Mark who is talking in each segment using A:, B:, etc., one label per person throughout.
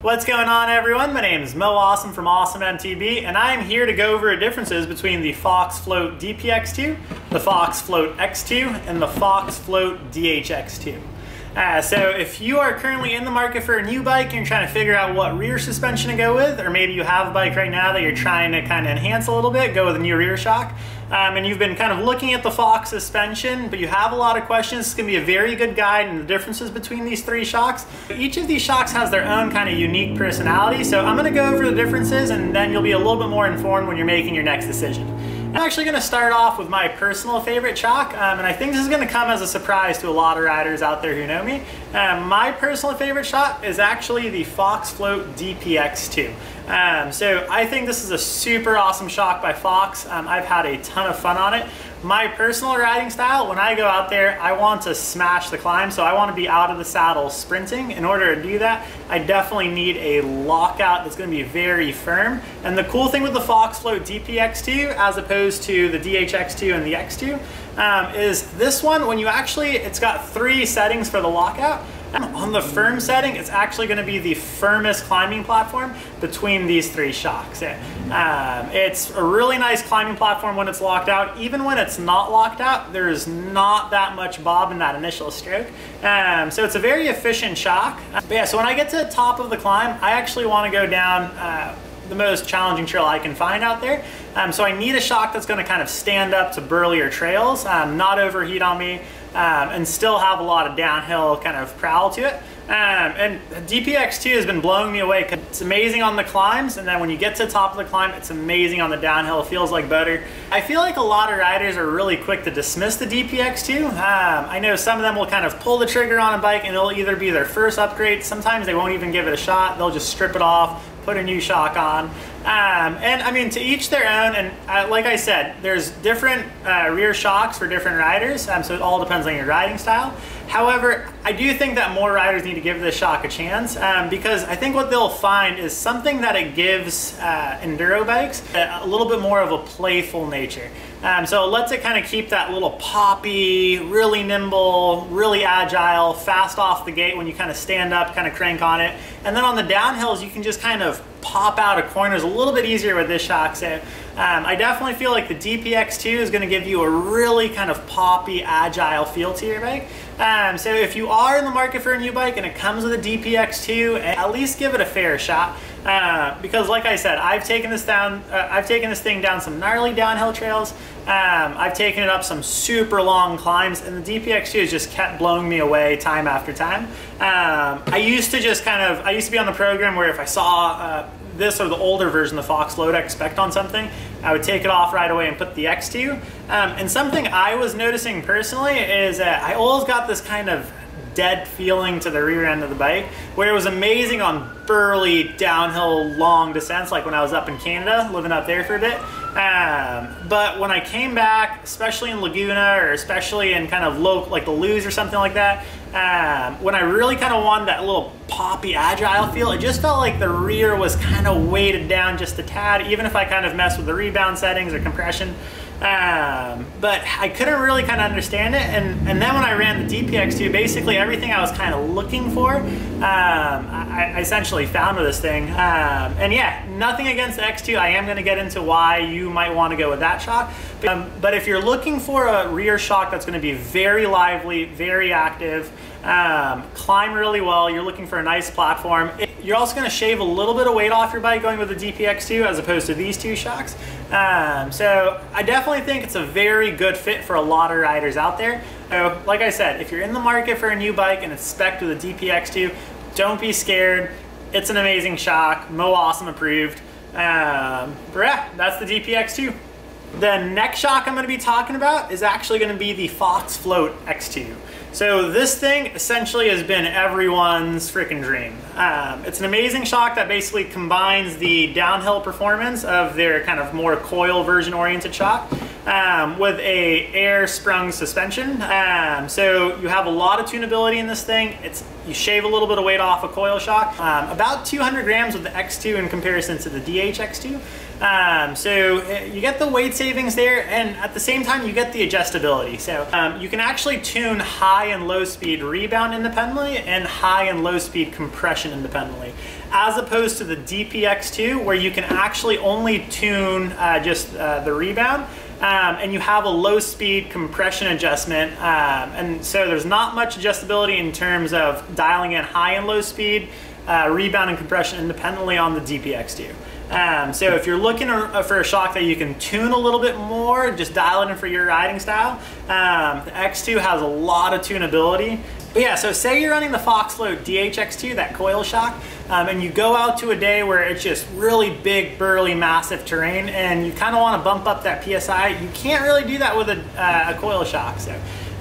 A: What's going on, everyone? My name is Mo Awesome from Awesome MTB, and I'm here to go over the differences between the Fox Float DPX2, the Fox Float X2, and the Fox Float DHX2. So if you are currently in the market for a new bike and you're trying to figure out what rear suspension to go with, or maybe you have a bike right now that you're trying to kind of enhance a little bit, go with a new rear shock, and you've been kind of looking at the Fox suspension, but you have a lot of questions, it's going to be a very good guide in the differences between these three shocks. Each of these shocks has their own kind of unique personality, so I'm going to go over the differences and then you'll be a little bit more informed when you're making your next decision. I'm actually going to start off with my personal favorite shock, and I think this is going to come as a surprise to a lot of riders out there who know me. My personal favorite shock is actually the Fox Float DPX2. So I think this is a super awesome shock by Fox. I've had a ton of fun on it. My personal riding style, when I go out there, I want to smash the climb, so I want to be out of the saddle sprinting. In order to do that, I definitely need a lockout that's going to be very firm. And the cool thing with the Fox Float DPX2, as opposed to the DHX2 and the X2, is this one, when you actually, it's got 3 settings for the lockout. On the firm setting, it's actually going to be the firmest climbing platform between these 3 shocks. It's a really nice climbing platform when it's locked out. Even when it's not locked out, there's not that much bob in that initial stroke. So it's a very efficient shock. But yeah, so when I get to the top of the climb, I actually want to go down the most challenging trail I can find out there. So I need a shock that's going to kind of stand up to burlier trails, not overheat on me, and still have a lot of downhill kind of prowl to it. And DPX2 has been blowing me away because it's amazing on the climbs, and then when you get to the top of the climb, it's amazing on the downhill. It feels like butter. I feel like a lot of riders are really quick to dismiss the DPX2. I know some of them will kind of pull the trigger on a bike and it'll either be their first upgrade. Sometimes they won't even give it a shot. They'll just strip it off, put a new shock on. And I mean, to each their own, and like I said, there's different rear shocks for different riders, so it all depends on your riding style. However, I do think that more riders need to give this shock a chance, because I think what they'll find is something that it gives enduro bikes a little bit more of a playful nature. So it lets it kind of keep that little poppy, really nimble, really agile, fast off the gate when you kind of stand up, kind of crank on it. And then on the downhills, you can just kind of pop out of corners a little bit easier with this shock. So I definitely feel like the DPX2 is going to give you a really kind of poppy, agile feel to your bike. So if you are in the market for a new bike and it comes with a DPX2, at least give it a fair shot. Because like I said, I've taken this thing down some gnarly downhill trails. I've taken it up some super long climbs, and the DPX2 has just kept blowing me away time after time. I used to be on the program where if I saw this or the older version of the Fox Float Expect on something, I would take it off right away and put the X2. And something I was noticing personally is that I always got this kind of dead feeling to the rear end of the bike, where it was amazing on burly downhill long descents, like when I was up in Canada, living up there for a bit. But when I came back, especially in Laguna, or especially in kind of low, like the Luz or something like that, when I really kind of wanted that little poppy, agile feel, it just felt like the rear was kind of weighted down just a tad, even if I kind of messed with the rebound settings or compression. But I couldn't really kind of understand it, and then when I ran the DPX2, basically everything I was kind of looking for, I essentially found with this thing. And yeah, nothing against the X2. I am going to get into why you might want to go with that shock. But if you're looking for a rear shock that's going to be very lively, very active, climb really well, you're looking for a nice platform, you're also going to shave a little bit of weight off your bike going with the DPX2 as opposed to these 2 shocks. So I definitely think it's a very good fit for a lot of riders out there. So like I said, if you're in the market for a new bike and it's spec'd with a DPX2, don't be scared. It's an amazing shock. Mo Awesome approved. But yeah, that's the DPX2. The next shock I'm going to be talking about is actually going to be the Fox Float X2. So this thing essentially has been everyone's freaking dream. It's an amazing shock that basically combines the downhill performance of their kind of more coil version oriented shock with a air sprung suspension. So you have a lot of tunability in this thing. You shave a little bit of weight off a coil shock. About 200 grams with the X2 in comparison to the DHX2. So you get the weight savings there, and at the same time you get the adjustability. So you can actually tune high and low speed rebound independently and high and low speed compression independently, as opposed to the DPX2 where you can actually only tune just the rebound. And you have a low speed compression adjustment, and so there's not much adjustability in terms of dialing in high and low speed rebound and compression independently on the DPX2. So if you're looking for a shock that you can tune a little bit more, just dial it in for your riding style, the X2 has a lot of tunability. But yeah, so say you're running the Fox Float DHX2, that coil shock, and you go out to a day where it's just really big, burly, massive terrain, and you kind of want to bump up that PSI. You can't really do that with a coil shock. So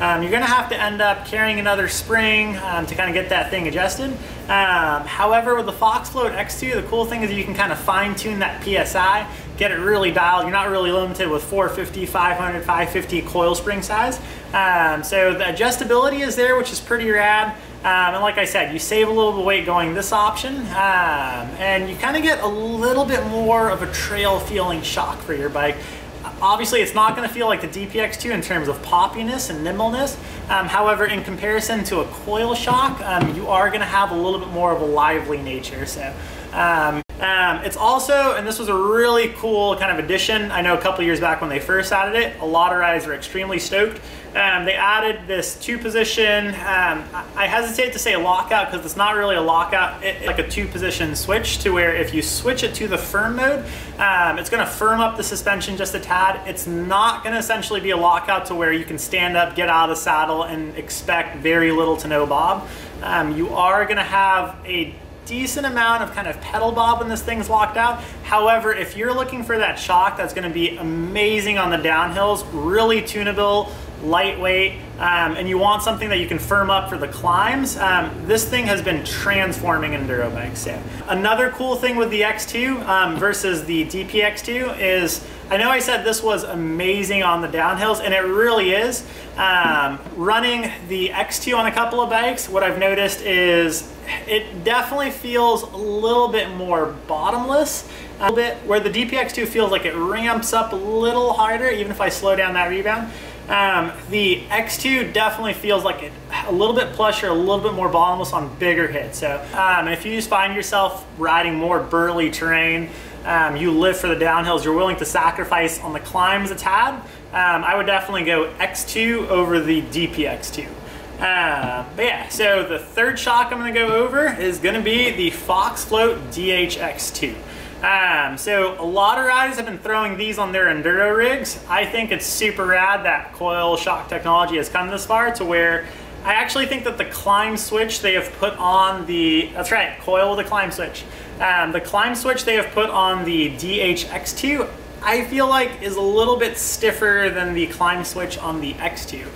A: you're going to have to end up carrying another spring to kind of get that thing adjusted. However, with the Fox Float X2, the cool thing is you can kind of fine tune that PSI, get it really dialed. You're not really limited with 450, 500, 550 coil spring size. So the adjustability is there, which is pretty rad. And like I said, you save a little bit of weight going this option, and you kind of get a little bit more of a trail feeling shock for your bike. Obviously, it's not going to feel like the DPX2 in terms of poppiness and nimbleness. However, in comparison to a coil shock, you are going to have a little bit more of a lively nature. So it's also, and this was a really cool kind of addition. I know a couple years back when they first added it, a lot of riders were extremely stoked. They added this 2-position, I hesitate to say lockout because it's not really a lockout, it's like a 2-position switch, to where if you switch it to the firm mode, it's going to firm up the suspension just a tad. It's not going to essentially be a lockout to where you can stand up, get out of the saddle, and expect very little to no bob. You are going to have a decent amount of kind of pedal bob when this thing's locked out. However, if you're looking for that shock that's going to be amazing on the downhills, really tunable, lightweight, and you want something that you can firm up for the climbs, this thing has been transforming enduro bikes. So another cool thing with the X2 versus the DPX2 is, I know I said this was amazing on the downhills, and it really is. Running the X2 on a couple of bikes, what I've noticed is it definitely feels a little bit more bottomless, a little bit, where the DPX2 feels like it ramps up a little harder even if I slow down that rebound. The X2 definitely feels like it a little bit plusher, a little bit more bottomless on bigger hits. So and if you just find yourself riding more burly terrain, you live for the downhills, you're willing to sacrifice on the climbs a tad, I would definitely go X2 over the DPX2. But yeah, so the third shock I'm going to go over is going to be the Fox Float DHX2. So a lot of riders have been throwing these on their enduro rigs. I think it's super rad that coil shock technology has come this far, to where I actually think that the climb switch they have put on the, that's right, coil with a climb switch. The climb switch they have put on the DHX2, I feel like is a little bit stiffer than the climb switch on the X2.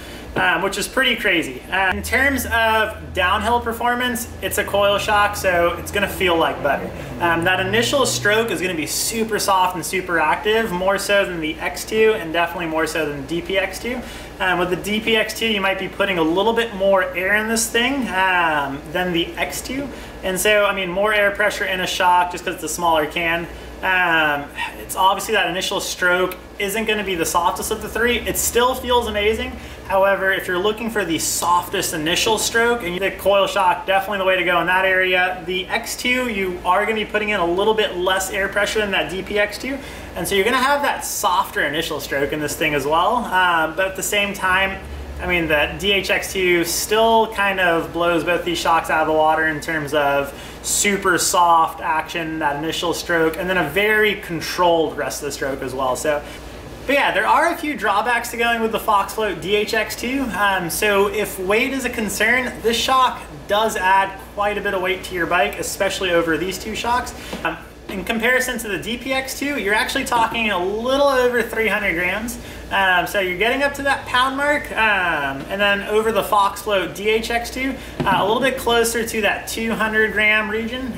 A: Which is pretty crazy. In terms of downhill performance, it's a coil shock, so it's going to feel like butter. That initial stroke is going to be super soft and super active, more so than the X2 and definitely more so than the DPX2. With the DPX2, you might be putting a little bit more air in this thing than the X2. And so, I mean, more air pressure in a shock just because it's a smaller can. It's obviously that initial stroke isn't going to be the softest of the three. It still feels amazing. However, if you're looking for the softest initial stroke, and you think coil shock, definitely the way to go in that area. The X2, you are going to be putting in a little bit less air pressure than that DPX2, and so you're going to have that softer initial stroke in this thing as well. But at the same time, I mean, the DHX2 still kind of blows both these shocks out of the water in terms of super soft action, that initial stroke, and then a very controlled rest of the stroke as well. So, but yeah, there are a few drawbacks to going with the Fox Float DHX2. So if weight is a concern, this shock does add quite a bit of weight to your bike, especially over these two shocks. in comparison to the DPX2, you're actually talking a little over 300 grams. So you're getting up to that pound mark, and then over the Fox Float DHX2, a little bit closer to that 200 gram region.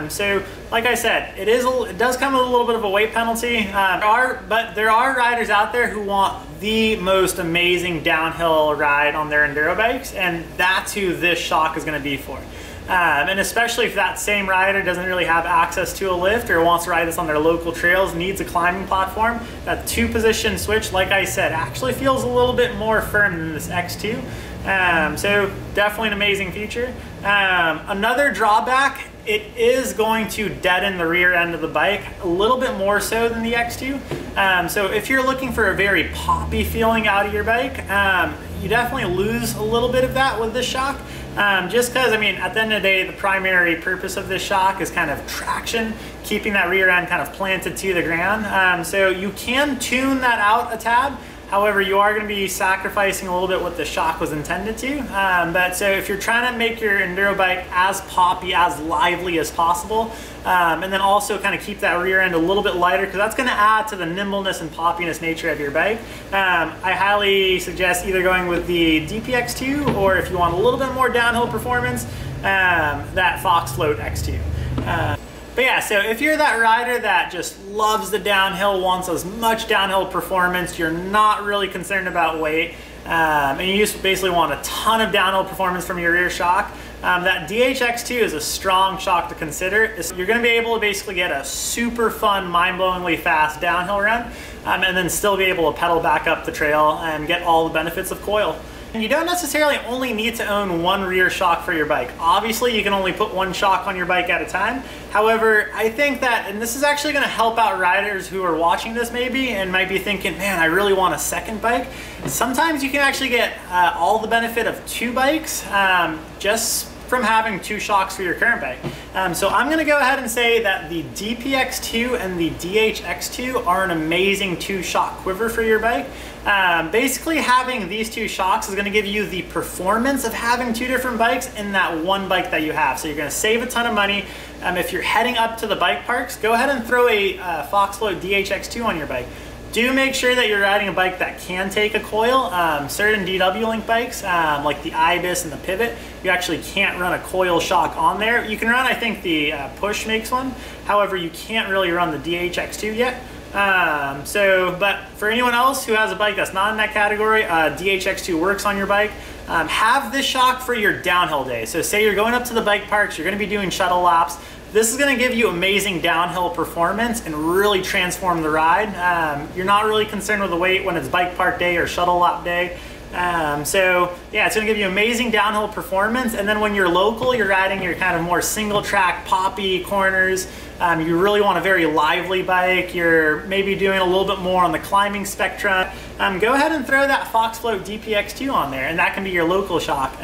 A: So like I said, it does come with a little bit of a weight penalty, but there are riders out there who want the most amazing downhill ride on their enduro bikes, and that's who this shock is going to be for. And especially if that same rider doesn't really have access to a lift or wants to ride this on their local trails, needs a climbing platform, that 2-position switch, like I said, actually feels a little bit more firm than this X2. So definitely an amazing feature. Another drawback, it is going to deaden the rear end of the bike a little bit more so than the X2. So if you're looking for a very poppy feeling out of your bike, you definitely lose a little bit of that with this shock. Just because, I mean, at the end of the day, the primary purpose of this shock is kind of traction, keeping that rear end kind of planted to the ground. So you can tune that out a tad. However, you are going to be sacrificing a little bit what the shock was intended to. But so if you're trying to make your enduro bike as poppy, as lively as possible, and then also kind of keep that rear end a little bit lighter, because that's going to add to the nimbleness and poppiness nature of your bike, I highly suggest either going with the DPX2, or if you want a little bit more downhill performance, that Fox Float X2. But yeah, so if you're that rider that just loves the downhill, wants as much downhill performance, you're not really concerned about weight, and you just basically want a ton of downhill performance from your rear shock, that DHX2 is a strong shock to consider. You're going to be able to basically get a super fun, mind-blowingly fast downhill run, and then still be able to pedal back up the trail and get all the benefits of coil. And you don't necessarily only need to own one rear shock for your bike. Obviously, you can only put one shock on your bike at a time. However, I think that, and this is actually going to help out riders who are watching this maybe and might be thinking, man, I really want a second bike. Sometimes you can actually get all the benefit of 2 bikes just from having 2 shocks for your current bike. So I'm going to go ahead and say that the DPX2 and the DHX2 are an amazing 2-shock quiver for your bike. Basically, having these 2 shocks is going to give you the performance of having 2 different bikes in that one bike that you have. So you're going to save a ton of money. If you're heading up to the bike parks, go ahead and throw a Fox Float DHX2 on your bike. Do make sure that you're riding a bike that can take a coil. Certain DW Link bikes, like the Ibis and the Pivot, you actually can't run a coil shock on there. You can run, I think the Push makes one. However, you can't really run the DHX2 yet. But for anyone else who has a bike that's not in that category, DHX2 works on your bike. Have this shock for your downhill day. So say you're going up to the bike parks, you're going to be doing shuttle laps. This is going to give you amazing downhill performance and really transform the ride. You're not really concerned with the weight when it's bike park day or shuttle lap day. So yeah, it's going to give you amazing downhill performance, and then when you're local, you're riding your kind of more single track poppy corners, you really want a very lively bike, you're maybe doing a little bit more on the climbing spectrum, go ahead and throw that Fox Float DPX2 on there, and that can be your local shock.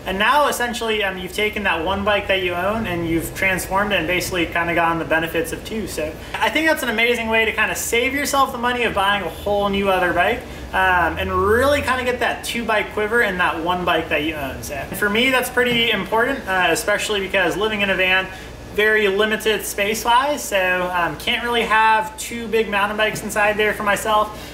A: And now essentially you've taken that one bike that you own and you've transformed it and basically kind of gotten the benefits of 2. So I think that's an amazing way to kind of save yourself the money of buying a whole new other bike, and really kind of get that 2-bike quiver in that one bike that you own. So for me, that's pretty important, especially because living in a van, very limited space-wise, so can't really have 2 big mountain bikes inside there for myself.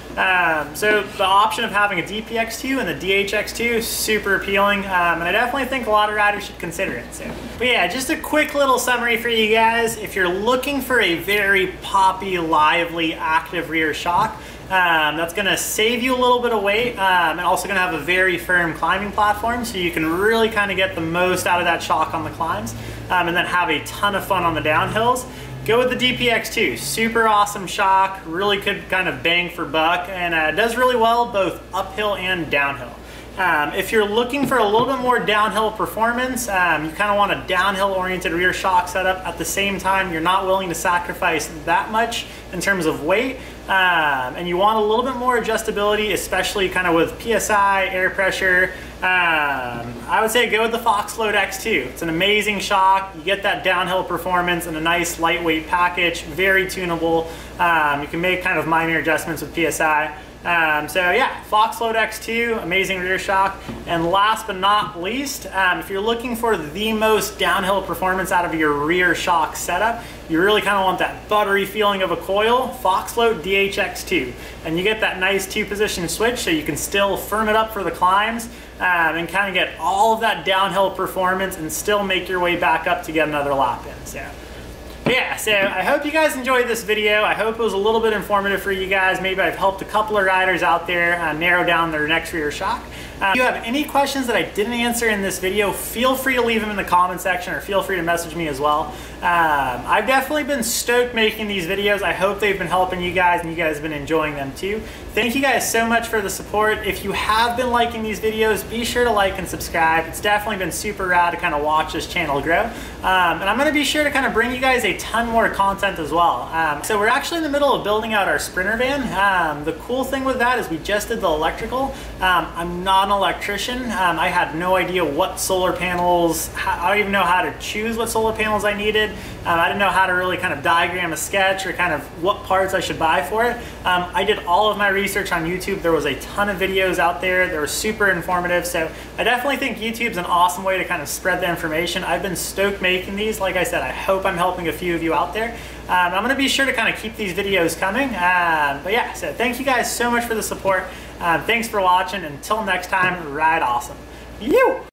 A: So the option of having a DPX2 and the DHX2 is super appealing, and I definitely think a lot of riders should consider it. So, but yeah, just a quick little summary for you guys. If you're looking for a very poppy, lively, active rear shock, that's going to save you a little bit of weight, and also going to have a very firm climbing platform, so you can really kind of get the most out of that shock on the climbs, and then have a ton of fun on the downhills. Go with the DPX2, super awesome shock, really good kind of bang for buck, and does really well both uphill and downhill. If you're looking for a little bit more downhill performance, you kind of want a downhill oriented rear shock setup. At the same time, you're not willing to sacrifice that much in terms of weight, and you want a little bit more adjustability, especially kind of with PSI, air pressure. I would say go with the Fox Float X2. It's an amazing shock. You get that downhill performance in a nice lightweight package, very tunable. You can make kind of minor adjustments with PSI. So yeah, Fox Float X2, amazing rear shock. And last but not least, if you're looking for the most downhill performance out of your rear shock setup, you really kind of want that buttery feeling of a coil, Fox Float DHX2. And you get that nice 2-position switch so you can still firm it up for the climbs and kind of get all of that downhill performance and still make your way back up to get another lap in. So yeah, so I hope you guys enjoyed this video. I hope it was a little bit informative for you guys. Maybe I've helped a couple of riders out there narrow down their next rear shock. If you have any questions that I didn't answer in this video, feel free to leave them in the comment section or feel free to message me as well. I've definitely been stoked making these videos. I hope they've been helping you guys and you guys have been enjoying them too. Thank you guys so much for the support. If you have been liking these videos, be sure to like and subscribe. It's definitely been super rad to kind of watch this channel grow. And I'm going to be sure to kind of bring you guys a ton more content as well. So we're actually in the middle of building out our Sprinter van. The cool thing with that is we just did the electrical. I'm not an electrician. I had no idea what solar panels, I don't even know how to choose what solar panels I needed. I didn't know how to really kind of diagram a sketch or kind of what parts I should buy for it. I did all of my research on YouTube. There was a ton of videos out there. They were super informative. So I definitely think YouTube's an awesome way to kind of spread the information. I've been stoked making these. Like I said, I hope I'm helping a few of you out there. I'm going to be sure to kind of keep these videos coming. But yeah, so thank you guys so much for the support. Thanks for watching. Until next time, ride awesome. You!